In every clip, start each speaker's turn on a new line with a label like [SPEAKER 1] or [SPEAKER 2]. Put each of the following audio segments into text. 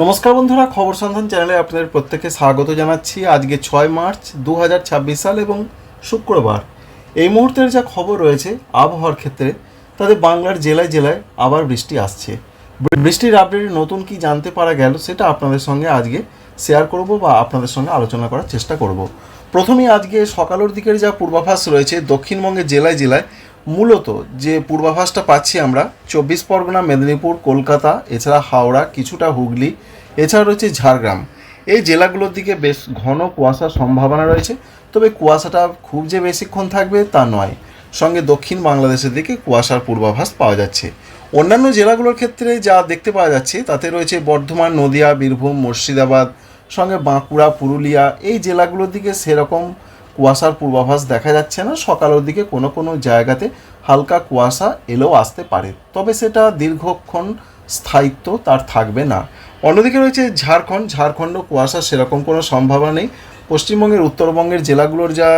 [SPEAKER 1] নমস্কার বন্ধুরা, খবর সন্ধান চ্যানেলে আপনাদের প্রত্যেককে স্বাগত জানাচ্ছি। আজকে 6 মার্চ 2026 সাল এবং শুক্রবার। এই মুহূর্তের যা খবর রয়েছে আবহাওয়ার ক্ষেত্রে, তাতে বাংলার জেলায় জেলায় আবার বৃষ্টি আসছে। বৃষ্টির আপডেটে নতুন কি জানতে পারা গেল সেটা আপনাদের সঙ্গে আজকে শেয়ার করব বা আপনাদের সঙ্গে আলোচনা করার চেষ্টা করব। প্রথমেই আজকে সকালের দিকের যা পূর্বাভাস রয়েছে দক্ষিণবঙ্গের জেলায় জেলায়, মূলত যে পূর্বাভাসটা পাচ্ছি আমরা 24 পরগনা, মেদিনীপুর, কলকাতা, এছাড়া হাওড়া, কিছুটা হুগলি, এছাড়া রয়েছে ঝাড়গ্রাম। এই জেলাগুলোর দিকে বেশ ঘন কুয়াশার সম্ভাবনা রয়েছে, তবে কুয়াশাটা খুব যে বেশিক্ষণ থাকবে তা নয়। সঙ্গে দক্ষিণ বাংলাদেশের দিকে কুয়াশার পূর্বাভাস পাওয়া যাচ্ছে। অন্যান্য জেলাগুলোর ক্ষেত্রে যা দেখতে পাওয়া যাচ্ছে তাতে রয়েছে বর্ধমান, নদিয়া, বীরভূম, মুর্শিদাবাদ, সঙ্গে বাঁকুড়া, পুরুলিয়া, এই জেলাগুলোর দিকে সেরকম কুয়াশার পূর্বাভাস দেখা যাচ্ছে না। সকালের দিকে কোনো কোনো জায়গাতে হালকা কুয়াশা এলেও আসতে পারে, তবে সেটা দীর্ঘক্ষণ স্থায়িত্ব তার থাকবে না। অন্যদিকে রয়েছে ঝাড়খণ্ড কুয়াশার সেরকম কোনো সম্ভাবনা নেই। পশ্চিমবঙ্গের উত্তরবঙ্গের জেলাগুলোর যা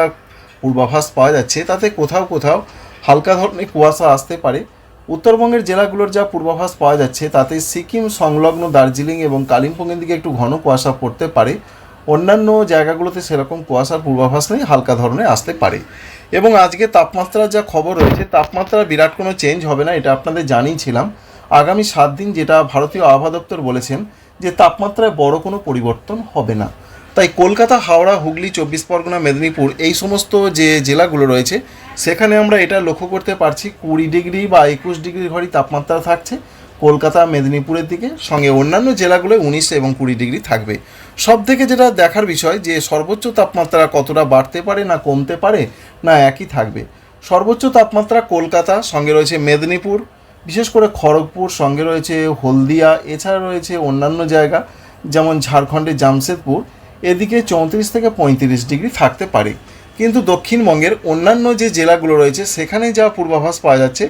[SPEAKER 1] পূর্বাভাস পাওয়া যাচ্ছে তাতে কোথাও কোথাও হালকা ধরনের কুয়াশা আসতে পারে। উত্তরবঙ্গের জেলাগুলোর যা পূর্বাভাস পাওয়া যাচ্ছে তাতে সিকিম সংলগ্ন দার্জিলিং এবং কালিম্পংয়ের দিকে একটু ঘন কুয়াশা পড়তে পারে। অন্যান্য জায়গাগুলোতে সেরকম কুয়াশার পূর্বাভাস নেই, হালকা ধরনের আসতে পারে। এবং আজকে তাপমাত্রার যা খবর রয়েছে, তাপমাত্রা বিরাট কোনো চেঞ্জ হবে না, এটা আপনাদের জানিয়েছিলাম। আগামী 7 দিন যেটা ভারতীয় আবহাওয়া দপ্তর বলেছেন যে তাপমাত্রায় বড় কোনো পরিবর্তন হবে না। তাই কলকাতা, হাওড়া, হুগলি, 24 পরগনা, মেদিনীপুর, এই সমস্ত যে জেলাগুলো রয়েছে সেখানে আমরা এটা লক্ষ্য করতে পারছি 20 ডিগ্রি বা 21 ডিগ্রির ঘরেই তাপমাত্রা থাকছে কলকাতা, মেদিনীপুরের দিকে। সঙ্গে অন্যান্য জেলাগুলোয় 19 এবং 20 ডিগ্রি থাকবে। সব থেকে যেটা দেখার বিষয় যে সর্বোচ্চ তাপমাত্রা কতটা বাড়তে পারে না কমতে পারে না একই থাকবে। সর্বোচ্চ তাপমাত্রা কলকাতা, সঙ্গে রয়েছে মেদিনীপুর, বিশেষ করে খড়গপুর, সঙ্গে রয়েছে হলদিয়া, এছাড়া রয়েছে অন্যান্য জায়গা যেমন ঝাড়খণ্ডের জামশেদপুর, এদিকে 34 থেকে 35 ডিগ্রি থাকতে পারে। কিন্তু দক্ষিণবঙ্গের অন্যান্য যে জেলাগুলো রয়েছে সেখানে যা পূর্বাভাস পাওয়া যাচ্ছে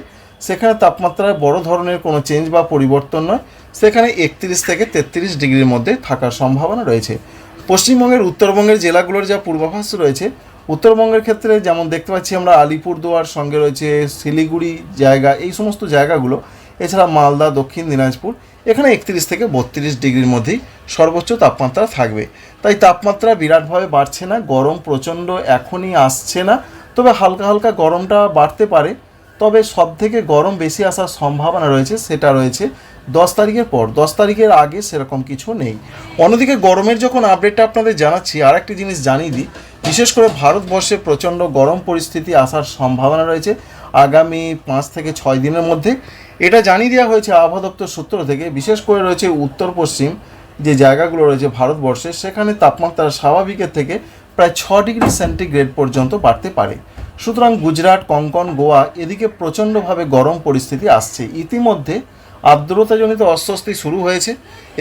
[SPEAKER 1] সেখানে তাপমাত্রায় বড় ধরনের কোনো চেঞ্জ বা পরিবর্তন নয়, সেখানে 31 থেকে 33 ডিগ্রির মধ্যে থাকার সম্ভাবনা রয়েছে। পশ্চিমবঙ্গের উত্তরবঙ্গের জেলাগুলোর যা পূর্বাভাস রয়েছে, উত্তরবঙ্গের ক্ষেত্রে যেমন দেখতে পাচ্ছি আমরা আলিপুরদুয়ার, সঙ্গে রয়েছে শিলিগুড়ি জায়গা, এই সমস্ত জায়গাগুলো, এছাড়া মালদা, দক্ষিণ দিনাজপুর, এখানে 31 থেকে 32 ডিগ্রির মধ্যেই সর্বোচ্চ তাপমাত্রা থাকবে। তাই তাপমাত্রা বিরাটভাবে বাড়ছে না, গরম প্রচণ্ড এখনই আসছে না, তবে হালকা হালকা গরমটা বাড়তে পারে। তবে সব থেকে গরম বেশি আসার সম্ভাবনা রয়েছে সেটা রয়েছে 10 তারিখের পর। 10 তারিখের আগে সেরকম কিছু নেই। অন্যদিকে গরমের যখন আপডেটটা আপনাদের জানাচ্ছি, আর একটি জিনিস জানিয়ে দিই, বিশেষ করে ভারতবর্ষে প্রচণ্ড গরম পরিস্থিতি আসার সম্ভাবনা রয়েছে আগামী 5 থেকে 6 দিনের মধ্যে। এটা জানিয়ে দেওয়া হয়েছে আবহাওয়া দপ্তর সূত্র থেকে। বিশেষ করে রয়েছে উত্তর পশ্চিম যে জায়গাগুলো রয়েছে ভারতবর্ষে, সেখানে তাপমাত্রা স্বাভাবিকের থেকে প্রায় 6 ডিগ্রি সেন্টিগ্রেড পর্যন্ত বাড়তে পারে। সুতরাং গুজরাট, কঙ্কন, গোয়া, এদিকে প্রচণ্ডভাবে গরম পরিস্থিতি আসছে। ইতিমধ্যে আর্দ্রতাজনিত অস্বস্তি শুরু হয়েছে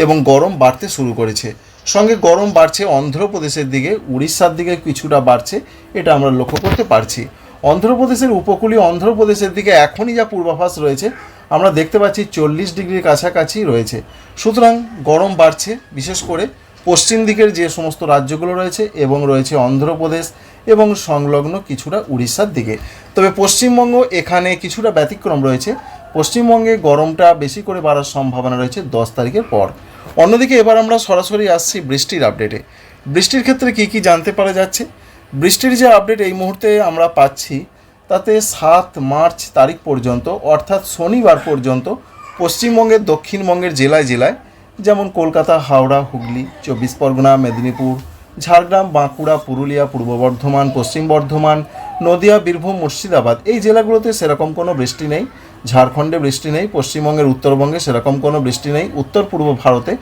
[SPEAKER 1] এবং গরম বাড়তে শুরু করেছে। সঙ্গে গরম বাড়ছে অন্ধ্রপ্রদেশের দিকে, উড়িষ্যার দিকে কিছুটা বাড়ছে, এটা আমরা লক্ষ্য করতে পারছি। অন্ধ্রপ্রদেশের উপকূলীয় অন্ধ্রপ্রদেশের দিকে এখনই যা পূর্বাভাস রয়েছে আমরা দেখতে পাচ্ছি 40 ডিগ্রির কাছাকাছি রয়েছে। সুতরাং গরম বাড়ছে, বিশেষ করে পশ্চিম দিকের যে সমস্ত রাজ্যগুলো রয়েছে এবং রয়েছে অন্ধ্রপ্রদেশ এবং সংলগ্ন কিছুটা উড়িষ্যার দিকে। তবে পশ্চিমবঙ্গ এখানে কিছুটা ব্যতিক্রম রয়েছে, পশ্চিমবঙ্গে গরমটা বেশি করে বাড়ার সম্ভাবনা রয়েছে 10 তারিখের পর। অন্যদিকে এবার আমরা সরাসরি আসছি বৃষ্টির আপডেটে। বৃষ্টির ক্ষেত্রে কী কী জানতে পারা যাচ্ছে? বৃষ্টির যে আপডেট এই মুহূর্তে আমরা পাচ্ছি তাতে 7 মার্চ তারিখ পর্যন্ত, অর্থাৎ শনিবার পর্যন্ত, পশ্চিমবঙ্গের দক্ষিণবঙ্গের জেলায় জেলায় যেমন কলকাতা, হাওড়া, হুগলি, 24 পরগনা, মেদিনীপুর, ঝাড়গ্রাম, বাঁকুড়া, পুরুলিয়া, পূর্ব বর্ধমান, পশ্চিম বর্ধমান, নদিয়া, বীরভূম, মুর্শিদাবাদ, এই জেলাগুলোতে সেরকম কোনো বৃষ্টি নেই। ঝাড়খণ্ডে বৃষ্টি নেই, পশ্চিমবঙ্গের উত্তরবঙ্গে সেরকম কোনো বৃষ্টি নেই। উত্তর পূর্ব ভারতে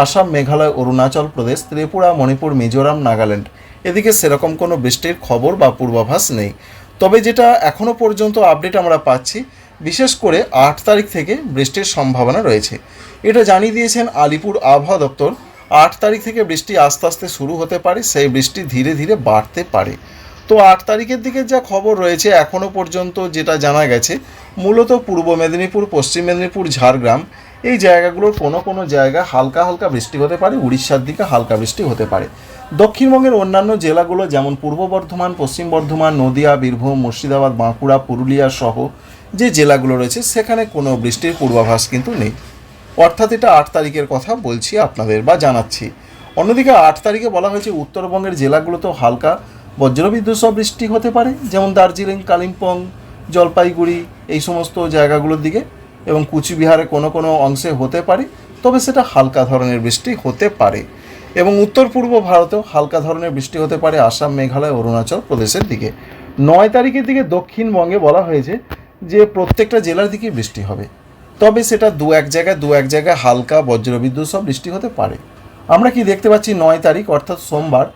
[SPEAKER 1] আসাম, মেঘালয়, অরুণাচল প্রদেশ, ত্রিপুরা, মণিপুর, মিজোরাম, নাগাল্যান্ড, এদিকে সেরকম কোনো বৃষ্টির খবর বা পূর্বাভাস নেই। তবে যেটা এখনও পর্যন্ত আপডেট আমরা পাচ্ছি, বিশেষ করে 8 তারিখ থেকে বৃষ্টির সম্ভাবনা রয়েছে। এটা জানিয়ে দিয়েছেন আলিপুর আবহাওয়া দপ্তর। 8 তারিখ থেকে বৃষ্টি আস্তে আস্তে শুরু হতে পারে, সেই বৃষ্টি ধীরে ধীরে বাড়তে পারে। তো 8 তারিখের দিকে যা খবর রয়েছে এখনও পর্যন্ত যেটা জানা গেছে, মূলত পূর্ব মেদিনীপুর, পশ্চিম মেদিনীপুর, ঝাড়গ্রাম, এই জায়গাগুলোর কোনো কোনো জায়গা হালকা হালকা বৃষ্টি হতে পারে, উড়িষ্যার দিকে হালকা বৃষ্টি হতে পারে। দক্ষিণবঙ্গের অন্যান্য জেলাগুলো যেমন পূর্ব বর্ধমান, পশ্চিম বর্ধমান, নদিয়া, বীরভূম, মুর্শিদাবাদ, বাঁকুড়া, পুরুলিয়া সহ যে জেলাগুলো রয়েছে সেখানে কোনো বৃষ্টির পূর্বাভাস কিন্তু নেই। অর্থাৎ এটা 8 তারিখের কথা বলছি আপনাদের বা জানাচ্ছি। অন্যদিকে 8 তারিখে বলা হয়েছে উত্তরবঙ্গের জেলাগুলোতেও হালকা বজ্রবিদ্যুৎ সহ বৃষ্টি হতে পারে, যেমন দার্জিলিং, কালিম্পং, জলপাইগুড়ি এই সমস্ত জায়গাগুলোর দিকে, এবং কুচবিহারে কোনো কোনো অংশে হতে পারে, তবে সেটা হালকা ধরনের বৃষ্টি হতে পারে। এবং উত্তর পূর্ব ভারতেও হালকা ধরনের বৃষ্টি হতে পারে আসাম, মেঘালয়, অরুণাচল প্রদেশের দিকে। 9 তারিখের দিকে দক্ষিণবঙ্গে বলা হয়েছে যে প্রত্যেকটা জেলার দিকে বৃষ্টি হবে, তবে সেটা দু এক জায়গায় হালকা বজ্রবিদ্যুৎ সব বৃষ্টি হতে পারে। আমরা কি দেখতে পাচ্ছি 9 তারিখ অর্থাৎ সোমবার,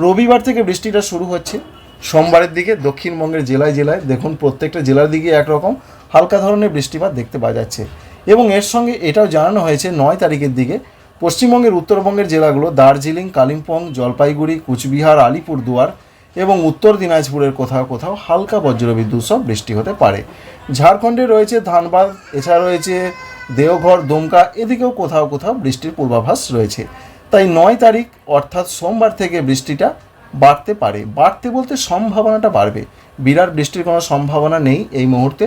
[SPEAKER 1] রবিবার থেকে বৃষ্টিটা শুরু হচ্ছে। সোমবারের দিকে দক্ষিণবঙ্গের জেলায় জেলায় দেখুন প্রত্যেকটা জেলার দিকে একরকম হালকা ধরনের বৃষ্টিপাত দেখতে পাওয়া যাচ্ছে। এবং এর সঙ্গে এটাও জানানো হয়েছে 9 তারিখের দিকে পশ্চিমবঙ্গের উত্তরবঙ্গের জেলাগুলো দার্জিলিং, কালিম্পং, জলপাইগুড়ি, কুচবিহার, আলিপুরদুয়ার এবং উত্তর দিনাজপুরের কোথাও কোথাও হালকা বজ্রবিদ্যুৎ সহ বৃষ্টি হতে পারে। ঝাড়খণ্ডে রয়েছে ধানবাদ, এছাড়া রয়েছে দেওঘর, দুমকা, এদিকেও কোথাও কোথাও বৃষ্টির পূর্বাভাস রয়েছে। তাই 9 তারিখ অর্থাৎ সোমবার থেকে বৃষ্টিটা বাড়তে পারে, বাড়তে বলতে সম্ভাবনাটা বাড়বে, বিরাট বৃষ্টির কোনো সম্ভাবনা নেই এই মুহূর্তে।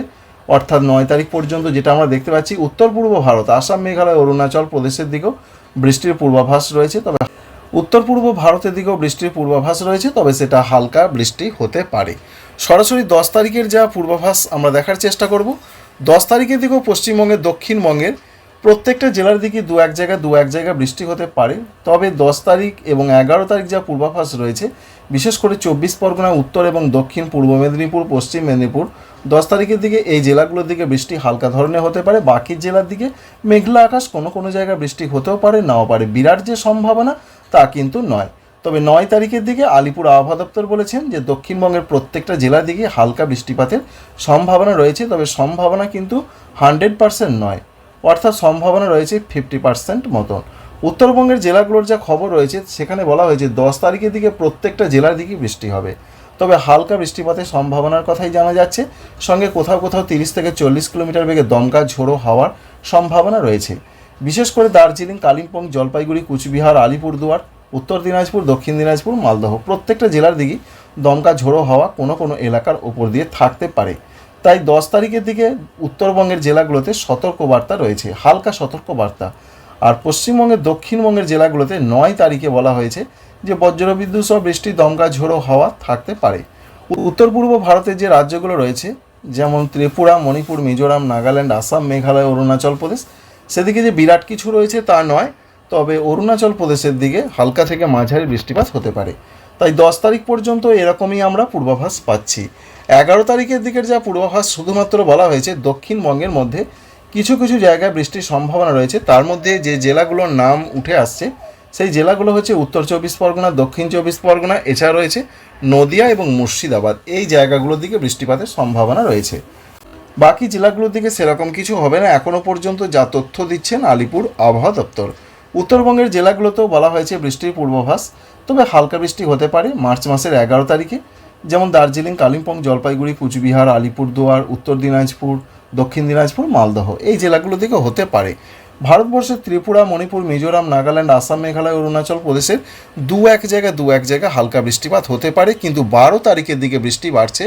[SPEAKER 1] অর্থাৎ 9 তারিখ পর্যন্ত যেটা আমরা দেখতে পাচ্ছি উত্তর পূর্ব ভারত, আসাম, মেঘালয়, অরুণাচল প্রদেশের দিকেও বৃষ্টির পূর্বাভাস রয়েছে, তবে উত্তর পূর্ব ভারতের দিকেও বৃষ্টির পূর্বাভাস রয়েছে, তবে সেটা হালকা বৃষ্টি হতে পারে। সরাসরি 10 তারিখের যা পূর্বাভাস আমরা দেখার চেষ্টা করব। 10 তারিখের দিকেও পশ্চিমবঙ্গের, দক্ষিণবঙ্গের প্রত্যেকটা জেলার দিকে দু এক জায়গায় বৃষ্টি হতে পারে, তবে 10 তারিখ এবং 11 তারিখ যা পূর্বাভাস রয়েছে, বিশেষ করে 24 পরগনা, উত্তর এবং দক্ষিণ পূর্ব মেদিনীপুর, পশ্চিম মেদিনীপুর, 10 তারিখের দিকে এই জেলাগুলোর দিকে বৃষ্টি হালকা ধরনের হতে পারে। বাকি জেলার দিকে মেঘলা আকাশ, কোনো কোনো জায়গায় বৃষ্টি হতেও পারে, নাও পারে, বিরাট যে সম্ভাবনা তা কিন্তু নয়। তবে 9 তারিখের দিকে আলিপুর আবহাওয়া দপ্তর বলেছেন যে দক্ষিণবঙ্গের প্রত্যেকটা জেলার দিকে হালকা বৃষ্টিপাতের সম্ভাবনা রয়েছে, তবে সম্ভাবনা কিন্তু 100% নয়, অর্থাৎ সম্ভাবনা রয়েছে 50% মতন। উত্তরবঙ্গের জেলাগুলোর যা খবর রয়েছে সেখানে বলা হয়েছে 10 তারিখের দিকে প্রত্যেকটা জেলার দিকে বৃষ্টি হবে, তবে হালকা বৃষ্টিপাতের সম্ভাবনার কথাই জানা যাচ্ছে। সঙ্গে কোথাও কোথাও 30 থেকে 40 কিলোমিটার বেগে দমকা ঝোড়ো হাওয়ার সম্ভাবনা রয়েছে। বিশেষ করে দার্জিলিং, কালিম্পং, জলপাইগুড়ি, কুচবিহার, আলিপুরদুয়ার, উত্তর দিনাজপুর, দক্ষিণ দিনাজপুর, মালদহ প্রত্যেকটা জেলার দিকে দমকা ঝোড়ো হাওয়া কোনো কোনো এলাকার ওপর দিয়ে থাকতে পারে। তাই 10 তারিখের দিকে উত্তরবঙ্গের জেলাগুলোতে সতর্কবার্তা রয়েছে, হালকা সতর্কবার্তা। আর পশ্চিমবঙ্গের, দক্ষিণবঙ্গের জেলাগুলোতে 9 তারিখে বলা হয়েছে যে বজ্রবিদ্যুৎ সহ বৃষ্টি, দমকা ঝোড়ো হাওয়া থাকতে পারে। উত্তর পূর্ব ভারতের যে রাজ্যগুলো রয়েছে যেমন ত্রিপুরা, মণিপুর, মিজোরাম, নাগাল্যান্ড, আসাম, মেঘালয়, অরুণাচল প্রদেশ, সেদিকে যে বিরাট কিছু রয়েছে তা নয়, তবে অরুণাচল প্রদেশের দিকে হালকা থেকে মাঝারি বৃষ্টিপাত হতে পারে। তাই 10 তারিখ পর্যন্ত এরকমই আমরা পূর্বাভাস পাচ্ছি। 11 তারিখের দিকের যা পূর্বাভাস শুধুমাত্র বলা হয়েছে দক্ষিণবঙ্গের মধ্যে কিছু কিছু জায়গায় বৃষ্টির সম্ভাবনা রয়েছে, তার মধ্যে যে জেলাগুলোর নাম উঠে আসছে সেই জেলাগুলো হচ্ছে উত্তর 24 পরগনা, দক্ষিণ 24 পরগনা, এছাড়া রয়েছে নদিয়া এবং মুর্শিদাবাদ, এই জায়গাগুলোর দিকে বৃষ্টিপাতের সম্ভাবনা রয়েছে। বাকি জেলাগুলোর দিকে সেরকম কিছু হবে না এখনও পর্যন্ত, যা তথ্য দিচ্ছেন আলিপুর আবহাওয়া দপ্তর। উত্তরবঙ্গের জেলাগুলোতেও বলা হয়েছে বৃষ্টির পূর্বাভাস, তবে হালকা বৃষ্টি হতে পারে মার্চ মাসের 11 তারিখে, যেমন দার্জিলিং, কালিম্পং, জলপাইগুড়ি, কুচবিহার, আলিপুরদুয়ার, উত্তর দিনাজপুর, দক্ষিণ দিনাজপুর, মালদহ এই জেলাগুলো দিকে হতে পারে। ভারতবর্ষের ত্রিপুরা, মণিপুর, মিজোরাম, নাগাল্যান্ড, আসাম, মেঘালয়, অরুণাচল প্রদেশের দু এক জায়গায় হালকা বৃষ্টিপাত হতে পারে, কিন্তু 12 তারিখের দিকে বৃষ্টি বাড়ছে।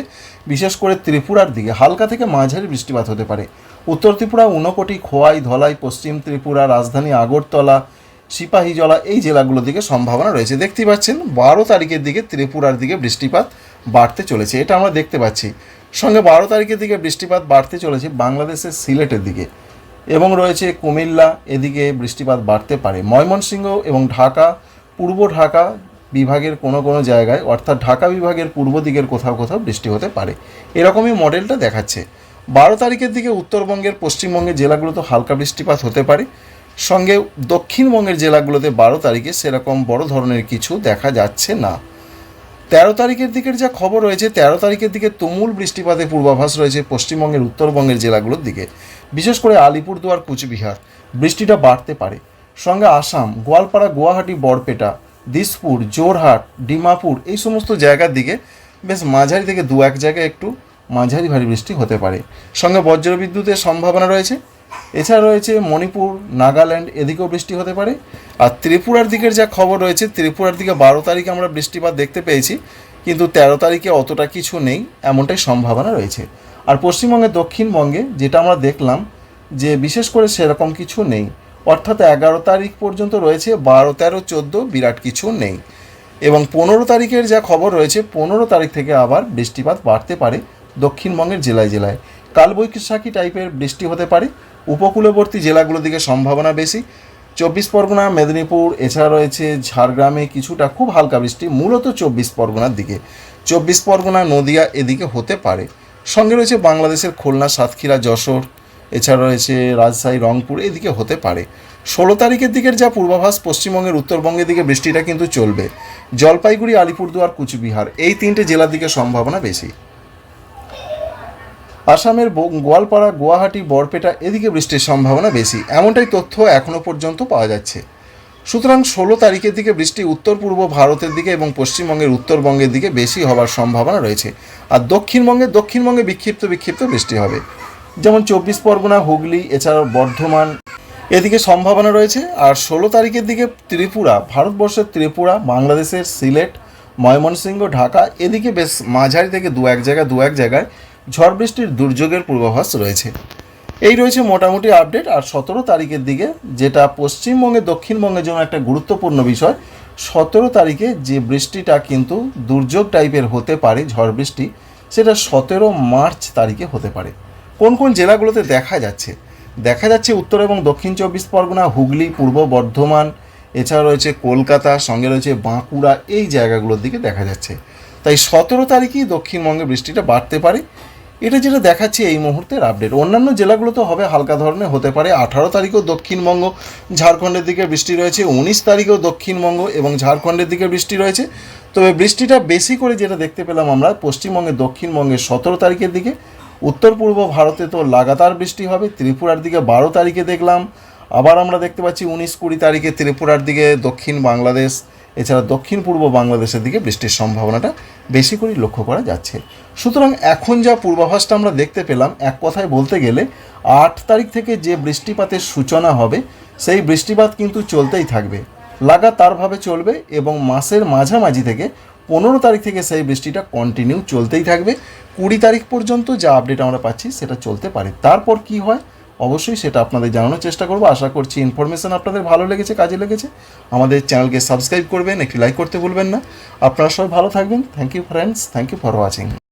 [SPEAKER 1] বিশেষ করে ত্রিপুরার দিকে হালকা থেকে মাঝারি বৃষ্টিপাত হতে পারে। উত্তর ত্রিপুরা, ঊনকোটি, খোয়াই, ধলাই, পশ্চিম ত্রিপুরা, রাজধানী আগরতলা, সিপাহীজলা এই জেলাগুলোর দিকে সম্ভাবনা রয়েছে। দেখতেই পাচ্ছেন 12 তারিখের দিকে ত্রিপুরার দিকে বৃষ্টিপাত বাড়তে চলেছে, এটা আমরা দেখতে পাচ্ছি। সঙ্গে 12 তারিখের দিকে বৃষ্টিপাত বাড়তে চলেছে বাংলাদেশের সিলেটের দিকে, এবং রয়েছে কুমিল্লা, এদিকে বৃষ্টিপাত বাড়তে পারে। ময়মনসিংহ এবং ঢাকা, পূর্ব ঢাকা বিভাগের কোনো কোনো জায়গায়, অর্থাৎ ঢাকা বিভাগের পূর্ব দিকের কোথাও কোথাও বৃষ্টি হতে পারে, এরকমই মডেলটা দেখাচ্ছে। 12 তারিখের দিকে উত্তরবঙ্গের, পশ্চিমবঙ্গের জেলাগুলোতে হালকা বৃষ্টিপাত হতে পারে। সঙ্গে দক্ষিণবঙ্গের জেলাগুলোতে 12 তারিখে সেরকম বড় ধরনের কিছু দেখা যাচ্ছে না। 13 তারিখের দিকের যা খবর রয়েছে, 13 তারিখের দিকে তুমুল বৃষ্টিপাতের পূর্বাভাস রয়েছে পশ্চিমবঙ্গের, উত্তরবঙ্গের জেলাগুলোর দিকে, বিশেষ করে আলিপুরদুয়ার, কুচবিহার বৃষ্টিটা বাড়তে পারে। সঙ্গে আসাম, গোয়ালপাড়া, গুয়াহাটি, বরপেটা, দিসপুর, জোরহাট, ডিমাপুর এই সমস্ত জায়গার দিকে বেশ মাঝারি থেকে দু এক জায়গায় একটু মাঝারি ভারী বৃষ্টি হতে পারে। সঙ্গে বজ্রবিদ্যুতের সম্ভাবনা রয়েছে। এছাড়া রয়েছে মণিপুর, নাগাল্যান্ড এদিকেও বৃষ্টি হতে পারে। আর ত্রিপুরার দিকের যা খবর রয়েছে, ত্রিপুরার দিকে 12 তারিখে আমরা বৃষ্টিপাত দেখতে পেয়েছি, কিন্তু 13 তারিখে অতটা কিছু নেই এমনটাই সম্ভাবনা রয়েছে। আর পশ্চিমবঙ্গে, দক্ষিণবঙ্গে যেটা আমরা দেখলাম যে বিশেষ করে সেরকম কিছু নেই, অর্থাৎ 11 তারিখ পর্যন্ত রয়েছে, 12, 13, 14 বিরাট কিছু নেই। এবং 15 তারিখের যা খবর রয়েছে, 15 তারিখ থেকে আবার বৃষ্টিপাত বাড়তে পারে দক্ষিণবঙ্গের জেলায় জেলায়। কালবৈশাখী টাইপের বৃষ্টি হতে পারে। উপকূলবর্তী জেলাগুলোর দিকে সম্ভাবনা বেশি। 24 পরগনা, মেদিনীপুর, এছাড়া রয়েছে ঝাড়গ্রামে কিছুটা খুব হালকা বৃষ্টি, মূলত 24 পরগনার দিকে। 24 পরগনা, নদিয়া এদিকে হতে পারে। সঙ্গে রয়েছে বাংলাদেশের খুলনা, সাতক্ষীরা, যশোর, এছাড়া রয়েছে রাজশাহী, রংপুর এদিকে হতে পারে। 16 তারিখের দিকের যা পূর্বাভাস, পশ্চিমবঙ্গের উত্তরবঙ্গের দিকে বৃষ্টিটা কিন্তু চলবে। জলপাইগুড়ি, আলিপুরদুয়ার, কুচবিহার এই 3টে জেলার দিকে সম্ভাবনা বেশি। আসামের গোয়ালপাড়া, গুয়াহাটি, বরপেটা এদিকে বৃষ্টির সম্ভাবনা বেশি, এমনটাই তথ্য এখনও পর্যন্ত পাওয়া যাচ্ছে। সুতরাং 16 তারিখের দিকে বৃষ্টি উত্তর পূর্ব ভারতের দিকে এবং পশ্চিমবঙ্গের উত্তরবঙ্গের দিকে বেশি হওয়ার সম্ভাবনা রয়েছে। আর দক্ষিণবঙ্গে বিক্ষিপ্ত বৃষ্টি হবে, যেমন 24 পরগনা, হুগলি, এছাড়াও বর্ধমান এদিকে সম্ভাবনা রয়েছে। আর 16 তারিখের দিকে ত্রিপুরা, ভারতবর্ষের ত্রিপুরা, বাংলাদেশের সিলেট, ময়মনসিংহ, ঢাকা এদিকে বেশ মাঝারি থেকে দু এক জায়গায় ঝড় বৃষ্টির দুর্যোগের পূর্বাভাস রয়েছে। এই রয়েছে মোটামুটি আপডেট। আর 17 তারিখের দিকে যেটা পশ্চিমবঙ্গে দক্ষিণবঙ্গের জন্য একটা গুরুত্বপূর্ণ বিষয়, 17 তারিখে যে বৃষ্টিটা কিন্তু দুর্যোগ টাইপের হতে পারে, ঝড় বৃষ্টি, সেটা 17 মার্চ তারিখে হতে পারে। কোন কোন জেলাগুলোতে দেখা যাচ্ছে উত্তর এবং দক্ষিণ 24 পরগনা, হুগলি, পূর্ব বর্ধমান, এছাড়া রয়েছে কলকাতা, সঙ্গে রয়েছে বাঁকুড়া, এই জায়গাগুলোর দিকে দেখা যাচ্ছে। তাই 17 তারিখেই দক্ষিণবঙ্গে বৃষ্টিটা বাড়তে পারে। এটা যেটা দেখাচ্ছে এই মুহূর্তের আপডেট। অন্যান্য জেলাগুলোতে হবে হালকা ধরনের হতে পারে। 18 তারিখেও দক্ষিণবঙ্গ, ঝাড়খণ্ডের দিকে বৃষ্টি রয়েছে। 19 তারিখেও দক্ষিণবঙ্গ এবং ঝাড়খণ্ডের দিকে বৃষ্টি রয়েছে। তবে বৃষ্টিটা বেশি করে যেটা দেখতে পেলাম আমরা পশ্চিমবঙ্গে, দক্ষিণবঙ্গে 17 তারিখের দিকে। উত্তর পূর্ব ভারতে তো লাগাতার বৃষ্টি হবে। ত্রিপুরার দিকে 12 তারিখে দেখলাম। আবার আমরা দেখতে পাচ্ছি 19-20 তারিখে ত্রিপুরার দিকে, দক্ষিণ বাংলাদেশ, এছাড়া দক্ষিণ পূর্ব বাংলাদেশের দিকে বৃষ্টির সম্ভাবনাটা বেশি করে লক্ষ্য করা যাচ্ছে। সুতরাং এখন যা পূর্বাভাসটা আমরা দেখতে পেলাম, এক কথায় বলতে গেলে 8 তারিখ থেকে যে বৃষ্টিপাতের সূচনা হবে, সেই বৃষ্টিপাত কিন্তু চলতেই থাকবে, লাগাতারভাবে চলবে। এবং মাসের মাঝামাঝি থেকে 15 তারিখ থেকে সেই বৃষ্টিটা কন্টিনিউ চলতেই থাকবে। 20 তারিখ পর্যন্ত যা আপডেট আমরা পাচ্ছি সেটা চলতে পারে। তারপর কি হয় অবশ্যই সেটা আপনাদের জানানোর চেষ্টা করবো। আশা করছি ইনফরমেশন আপনাদের ভালো লেগেছে, কাজে লেগেছে। আমাদের চ্যানেলকে সাবস্ক্রাইব করবেন, একটি লাইক করতে ভুলবেন না। আপনারা সবাই ভালো থাকবেন। Thank you friends, thank you for watching.